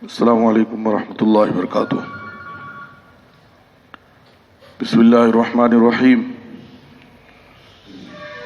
السلام علیکم ورحمۃ اللہ وبرکاتہ۔ بسم اللہ الرحمن الرحیم۔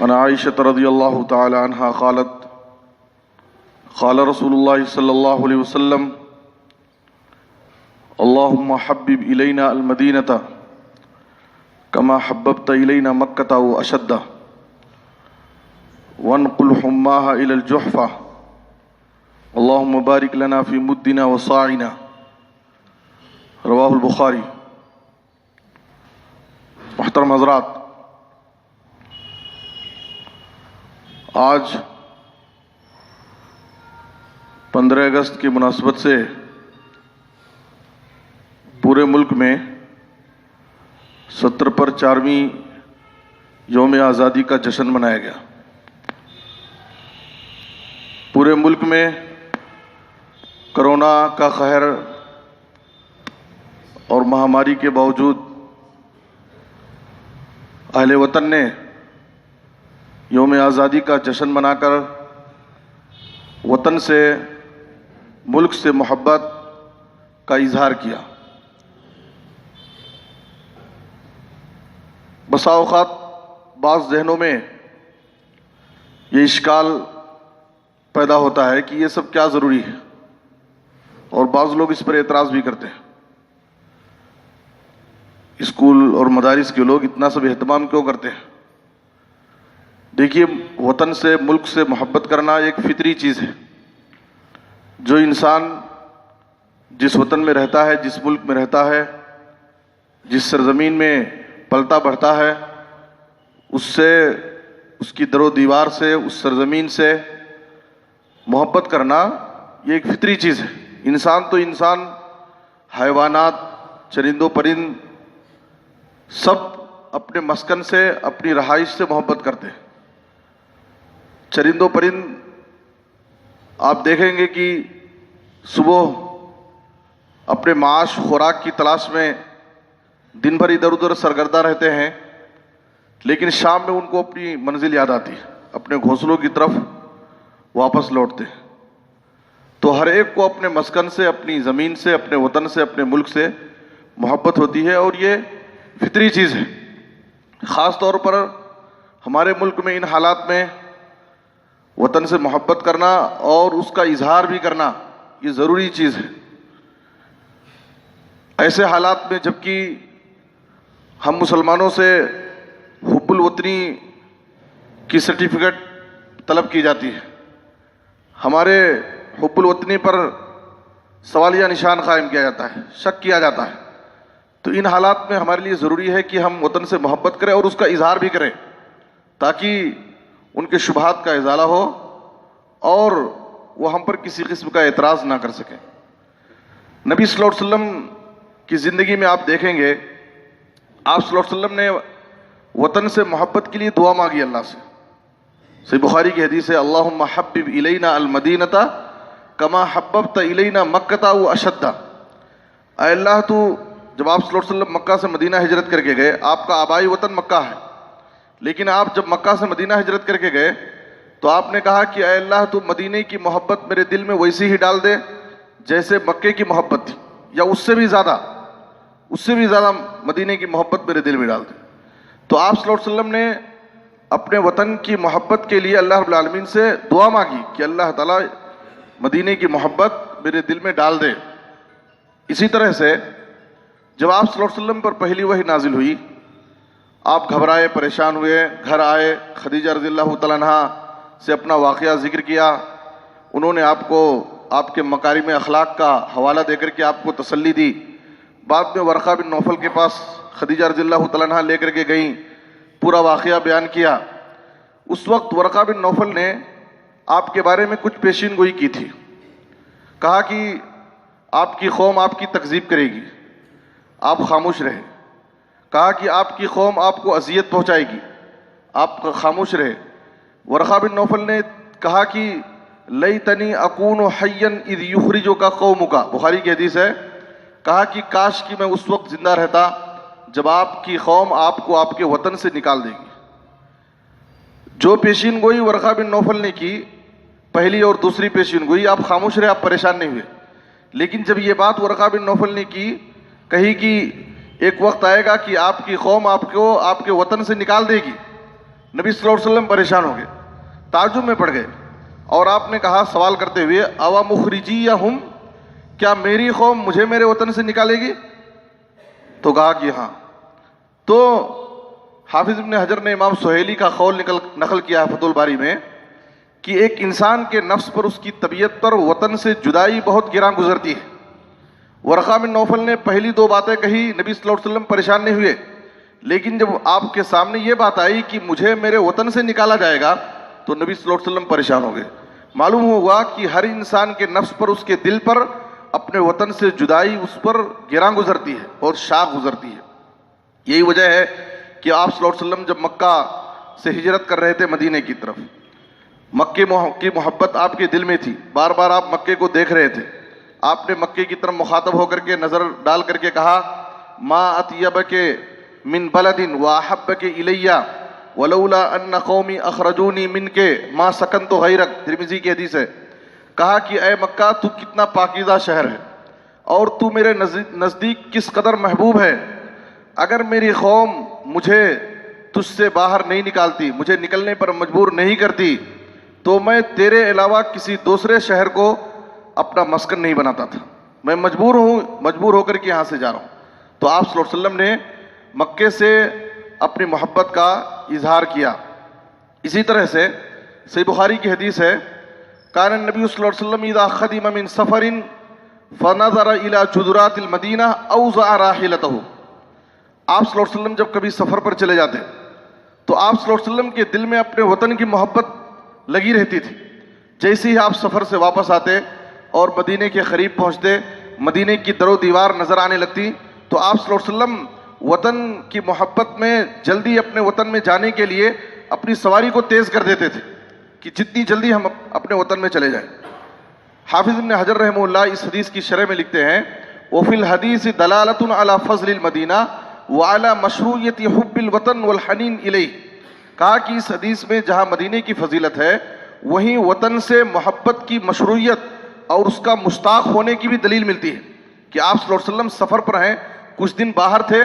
عن عائشة رضی اللہ تعالی عنہا قالت قال رسول اللہ صلی اللہ علیہ وسلم اللہم حبب الینا المدینۃ کما حببت الینا مکۃ واشد وانقل حماها الی الجحفہ اللہم بارک لنا فی مدنا وصاعنا۔ رواہ البخاری۔ محترم حضرات، آج 15 اگست کی مناسبت سے پورے ملک میں 70 پر 4ویں یوم آزادی کا جشن منایا گیا۔ پورے ملک میں کرونا کا قہر اور مہاماری کے باوجود اہل وطن نے یوم آزادی کا جشن منا کر وطن سے، ملک سے محبت کا اظہار کیا۔ بسا اوقات بعض ذہنوں میں یہ اشکال پیدا ہوتا ہے کہ یہ سب کیا ضروری ہے، اور بعض لوگ اس پر اعتراض بھی کرتے ہیں۔ اسکول اور مدارس کے لوگ اتنا سب اہتمام کیوں کرتے ہیں؟ دیکھیے، وطن سے، ملک سے محبت کرنا ایک فطری چیز ہے۔ جو انسان جس وطن میں رہتا ہے، جس ملک میں رہتا ہے، جس سرزمین میں پلتا بڑھتا ہے، اس سے، اس کی در و دیوار سے، اس سرزمین سے محبت کرنا یہ ایک فطری چیز ہے۔ انسان تو انسان، حیوانات، چرند و پرند سب اپنے مسکن سے، اپنی رہائش سے محبت کرتے ہیں۔ چرند و پرند آپ دیکھیں گے کہ صبح اپنے معاش، خوراک کی تلاش میں دن بھر ادھر ادھر سرگردہ رہتے ہیں، لیکن شام میں ان کو اپنی منزل یاد آتی ہے، اپنے گھونسلوں کی طرف واپس لوٹتے ہیں۔ تو ہر ایک کو اپنے مسکن سے، اپنی زمین سے، اپنے وطن سے، اپنے ملک سے محبت ہوتی ہے، اور یہ فطری چیز ہے۔ خاص طور پر ہمارے ملک میں ان حالات میں وطن سے محبت کرنا اور اس کا اظہار بھی کرنا یہ ضروری چیز ہے۔ ایسے حالات میں جبکہ ہم مسلمانوں سے حب الوطنی کی سرٹیفکیٹ طلب کی جاتی ہے، ہمارے حب الوطنی پر سوالیہ نشان قائم کیا جاتا ہے، شک کیا جاتا ہے، تو ان حالات میں ہمارے لیے ضروری ہے کہ ہم وطن سے محبت کریں اور اس کا اظہار بھی کریں، تاکہ ان کے شبہات کا ازالہ ہو اور وہ ہم پر کسی قسم کا اعتراض نہ کر سکیں۔ نبی صلی اللہ علیہ وسلم کی زندگی میں آپ دیکھیں گے، آپ صلی اللہ علیہ وسلم نے وطن سے محبت کے لیے دعا مانگی اللہ سے۔ صحیح بخاری کی حدیث ہے، اللہم حبب الینا المدینۃ کما حببت الینا مکۃ واشد۔ اے اللہ، تو جب آپ صلی اللہ علیہ وسلم مکہ سے مدینہ ہجرت کر کے گئے، آپ کا آبائی وطن مکہ ہے، لیکن آپ جب مکہ سے مدینہ ہجرت کر کے گئے تو آپ نے کہا کہ اے اللہ، تو مدینے کی محبت میرے دل میں ویسی ہی ڈال دے جیسے مکے کی محبت تھی، یا اس سے بھی زیادہ مدینے کی محبت میرے دل میں ڈال دے۔ تو آپ صلی اللہ علیہ وسلم نے اپنے وطن کی محبت کے لیے اللہ رب العالمین سے دعا مانگی کہ اللہ تعالیٰ مدینے کی محبت میرے دل میں ڈال دے۔ اسی طرح سے جب آپ صلی اللہ علیہ وسلم پر پہلی وحی نازل ہوئی، آپ گھبرائے، پریشان ہوئے، گھر آئے، خدیجہ رضی اللہ تعالیٰ عنہا سے اپنا واقعہ ذکر کیا۔ انہوں نے آپ کو آپ کے مکارم اخلاق کا حوالہ دے کر کے آپ کو تسلی دی۔ بعد میں ورقہ بن نوفل کے پاس خدیجہ رضی اللہ تعالیٰ عنہا لے کر کے گئیں، پورا واقعہ بیان کیا۔ اس وقت ورقہ بن نوفل نے آپ کے بارے میں کچھ پیشین گوئی کی تھی، کہا کہ آپ کی قوم آپ کی تکذیب کرے گی، آپ خاموش رہے۔ کہا کہ آپ کی قوم آپ کو اذیت پہنچائے گی، آپ خاموش رہے۔ ورقہ بن نوفل نے کہا کہ لیتنی اکون حیا اذ یخرجک قومک، بخاری کی حدیث ہے، کہا کہ کاش کہ میں اس وقت زندہ رہتا جب آپ کی قوم آپ کو آپ کے وطن سے نکال دے گی۔ جو پیشین گوئی ورقہ بن نوفل نے کی، پہلی اور دوسری پیشین گوئی، آپ خاموش رہے، آپ پریشان نہیں ہوئے، لیکن جب یہ بات ورقہ بن نوفل نے کہی کہ ایک وقت آئے گا کہ آپ کی قوم آپ کو آپ کے وطن سے نکال دے گی، نبی صلی اللہ علیہ وسلم پریشان ہو گئے، تعجب میں پڑ گئے، اور آپ نے کہا سوال کرتے ہوئے اوا مخرجی یا ہم، کیا میری قوم مجھے میرے وطن سے نکالے گی؟ تو کہا کہ ہاں۔ تو حافظ ابن حجر نے امام سہیلی کا قول نقل کیا ہے فتح الباری میں کہ ایک انسان کے نفس پر، اس کی طبیعت پر وطن سے جدائی بہت گراں گزرتی ہے۔ ورقہ بن نوفل نے پہلی دو باتیں کہی، نبی صلی اللہ علیہ وسلم پریشان نہیں ہوئے، لیکن جب آپ کے سامنے یہ بات آئی کہ مجھے میرے وطن سے نکالا جائے گا تو نبی صلی اللہ علیہ وسلم پریشان ہو گئے۔ معلوم ہوا کہ ہر انسان کے نفس پر، اس کے دل پر اپنے وطن سے جدائی اس پر گراں گزرتی ہے اور شاق گزرتی ہے۔ یہی وجہ ہے کہ آپ صلی اللہ علیہ وسلم جب مکہ سے ہجرت کر رہے تھے مدینہ کی طرف، مکے کی محبت آپ کے دل میں تھی، بار بار آپ مکے کو دیکھ رہے تھے، آپ نے مکے کی طرف مخاطب ہو کر کے نظر ڈال کر کے کہا ما اطیبک من بلد واحبک الی ولولا ان قومی اخرجونی منک ما سکنت غیرک، ترمذی کی حدیث ہے۔ کہا کہ اے مکہ، تو کتنا پاکیزہ شہر ہے اور تو میرے نزدیک کس قدر محبوب ہے، اگر میری قوم مجھے تجھ سے باہر نہیں نکالتی، مجھے نکلنے پر مجبور نہیں کرتی، تو میں تیرے علاوہ کسی دوسرے شہر کو اپنا مسکن نہیں بناتا تھا، میں مجبور ہو کر کے یہاں سے جا رہا ہوں۔ تو آپ صلی اللہ علیہ وسلم نے مکے سے اپنی محبت کا اظہار کیا۔ اسی طرح سے صحیح بخاری کی حدیث ہے کان النبی صلی اللہ علیہ وسلم اذا قدم من سفر فنظر الى جدرات المدینہ اوضع راحلتہ، آپ صلی اللہ علیہ وسلم جب کبھی سفر پر چلے جاتے تو آپ صلی اللہ علیہ وسلم کے دل میں اپنے وطن کی محبت لگی رہتی تھی۔ جیسے ہی آپ سفر سے واپس آتے اور مدینے کے قریب پہنچتے، مدینے کی در و دیوار نظر آنے لگتی، تو آپ صلی اللہ علیہ وسلم وطن کی محبت میں جلدی اپنے وطن میں جانے کے لیے اپنی سواری کو تیز کر دیتے تھے کہ جتنی جلدی ہم اپنے وطن میں چلے جائیں۔ حافظ ابن حجر رحمہ اللہ اس حدیث کی شرح میں لکھتے ہیں وفی الحدیث دلالۃ علی فضل المدینہ وعلی مشروعیت حب الوطن والحنین الیہ، کہا کہ اس حدیث میں جہاں مدینے کی فضیلت ہے، وہیں وطن سے محبت کی مشروعیت اور اس کا مشتاق ہونے کی بھی دلیل ملتی ہے کہ آپ صلی اللہ علیہ وسلم سفر پر ہیں، کچھ دن باہر تھے،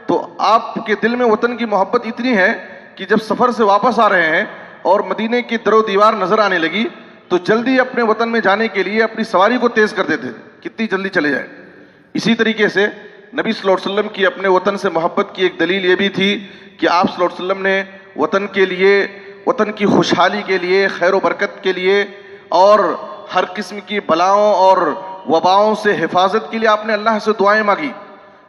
تو آپ کے دل میں وطن کی محبت اتنی ہے کہ جب سفر سے واپس آ رہے ہیں اور مدینے کی در و دیوار نظر آنے لگی تو جلدی اپنے وطن میں جانے کے لیے اپنی سواری کو تیز کر دیتے تھے، کتنی جلدی چلے جائیں۔ اسی طریقے سے نبی صلی اللہ علیہ وسلم کی اپنے وطن سے محبت کی ایک دلیل یہ بھی تھی کہ آپ صلی اللہ علیہ وسلم نے وطن کے لیے، وطن کی خوشحالی کے لیے، خیر و برکت کے لیے اور ہر قسم کی بلاؤں اور وباؤں سے حفاظت کے لیے آپ نے اللہ سے دعائیں مانگی۔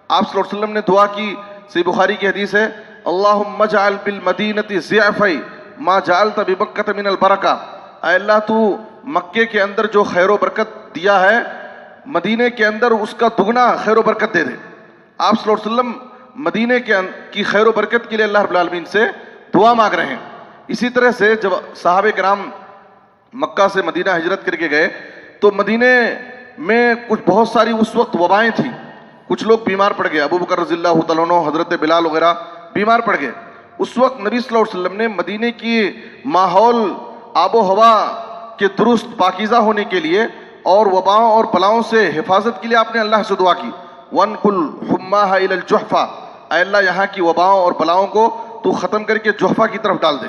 آپ صلی اللہ علیہ وسلم نے دعا کی، صحیح بخاری کی حدیث ہے اللہم اجعل بالمدینۃ ضعف ما جعلت بمکۃ من البرکہ، اے اللہ تو مکے کے اندر جو خیر و برکت دیا ہے، مدینے کے اندر اس کا دگنا خیر و برکت دے دے۔ آپ صلی اللہ علیہ وسلم مدینے کی خیر و برکت کے لیے اللہ رب العالمین سے دعا مانگ رہے ہیں۔ اسی طرح سے جب صحابہ کرام مکہ سے مدینہ ہجرت کر کے گئے تو مدینے میں کچھ بہت ساری اس وقت وبائیں تھیں، کچھ لوگ بیمار پڑ گئے، ابو بکر رضی اللہ تعالیٰ عنہ، حضرت بلال وغیرہ بیمار پڑ گئے۔ اس وقت نبی صلی اللہ علیہ وسلم نے مدینے کی ماحول، آب و ہوا کے درست پاکیزہ ہونے کے لیے اور وباؤں اور بلاؤں سے حفاظت کے لیے آپ نے اللہ سے دعا کی وَانْقُلْ حُمَّاهَا إِلَى الْجُحْفَةِ، اے اللہ یہاں کی وباؤں اور بلاؤں کو تو ختم کر کے جحفہ کی طرف ڈال دے،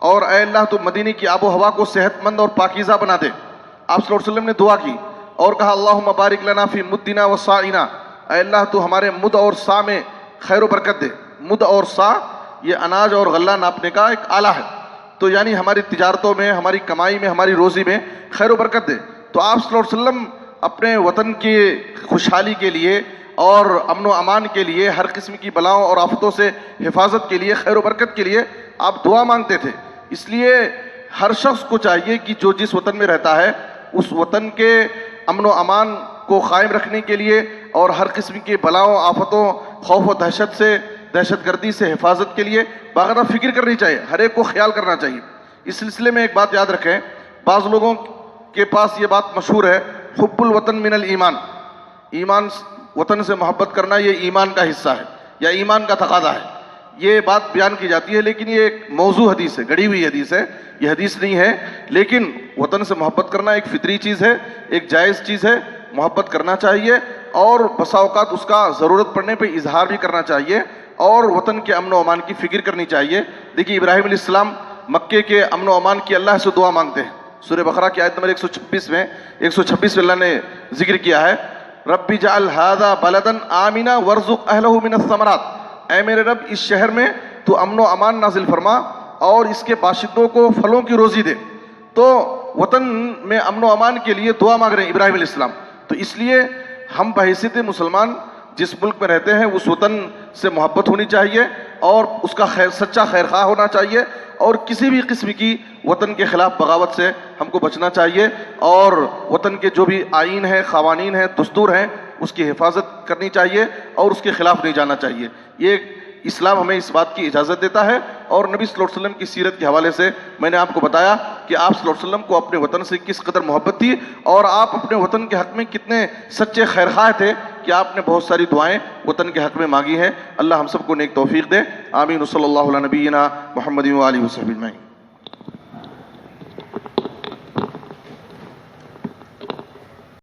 اور اے اللہ تو مدینے کی آب و ہوا کو صحت مند اور پاکیزہ بنا دے۔ آپ صلی اللہ علیہ وسلم نے دعا کی اور کہا اللہم بارک لنا فی مدنا و ساعنا، اے اللہ تو ہمارے مد اور سا میں خیر و برکت دے۔ مد اور سا یہ اناج اور غلہ ناپنے کا ایک آلہ ہے، تو یعنی ہماری تجارتوں میں، ہماری کمائی میں، ہماری روزی میں خیر و برکت دے۔ تو آپ صلی اللہ علیہ وسلم اپنے وطن کی خوشحالی کے لیے اور امن و امان کے لیے، ہر قسم کی بلاؤں اور آفتوں سے حفاظت کے لیے، خیر و برکت کے لیے آپ دعا مانگتے تھے۔ اس لیے ہر شخص کو چاہیے کہ جو جس وطن میں رہتا ہے اس وطن کے امن و امان کو قائم رکھنے کے لیے اور ہر قسم کی بلاؤں، آفتوں، خوف و دہشت سے، دہشت گردی سے حفاظت کے لیے باقاعدہ فکر کرنی چاہیے، ہر ایک کو خیال کرنا چاہیے۔ اس سلسلے میں ایک بات یاد رکھیں، بعض لوگوں کے پاس یہ بات مشہور ہے حب الوطن من الایمان، ایمان، وطن سے محبت کرنا یہ ایمان کا حصہ ہے یا ایمان کا تقاضا ہے، یہ بات بیان کی جاتی ہے، لیکن یہ ایک موضوع حدیث ہے، گڑی ہوئی حدیث ہے، یہ حدیث نہیں ہے۔ لیکن وطن سے محبت کرنا ایک فطری چیز ہے، ایک جائز چیز ہے، محبت کرنا چاہیے اور بسا اوقات اس کا ضرورت پڑنے پہ اظہار بھی کرنا چاہیے اور وطن کے امن و امان کی فکر کرنی چاہیے۔ دیکھیے ابراہیم علیہ السلام مکے کے امن و امان کی اللہ سے دعا مانگتے ہیں۔ سورہ بقرہ کی آیت نمبر 126 میں اللہ نے ذکر کیا ہے، رب اجعل ھذا بلدا آمنا وارزق اہلہ من الثمرات، اے میرے رب اس شہر میں تو امن و امان نازل فرما اور اس کے باشندوں کو پھلوں کی روزی دے۔ تو وطن میں امن و امان کے لیے دعا مانگ رہے ہیں ابراہیم علیہ السلام۔ تو اس لیے ہم بحیثیت مسلمان جس ملک میں رہتے ہیں اس وطن سے محبت ہونی چاہیے اور اس کا سچا خیر خواہ ہونا چاہیے اور کسی بھی قسم کی وطن کے خلاف بغاوت سے ہم کو بچنا چاہیے اور وطن کے جو بھی آئین ہیں، قوانین ہیں، دستور ہیں، اس کی حفاظت کرنی چاہیے اور اس کے خلاف نہیں جانا چاہیے۔ یہ اسلام ہمیں اس بات کی اجازت دیتا ہے اور نبی صلی اللہ علیہ وسلم کی سیرت کے حوالے سے میں نے آپ کو بتایا کہ آپ صلی اللہ علیہ وسلم کو اپنے وطن سے کس قدر محبت تھی اور آپ اپنے وطن کے حق میں کتنے سچے خیرخواہ تھے کہ آپ نے بہت ساری دعائیں وطن کے حق میں مانگی ہیں۔ اللہ ہم سب کو نیک توفیق دے، آمین۔ صلی اللہ علیہ نبینا محمد و آلہ وصحبہ اجمعین۔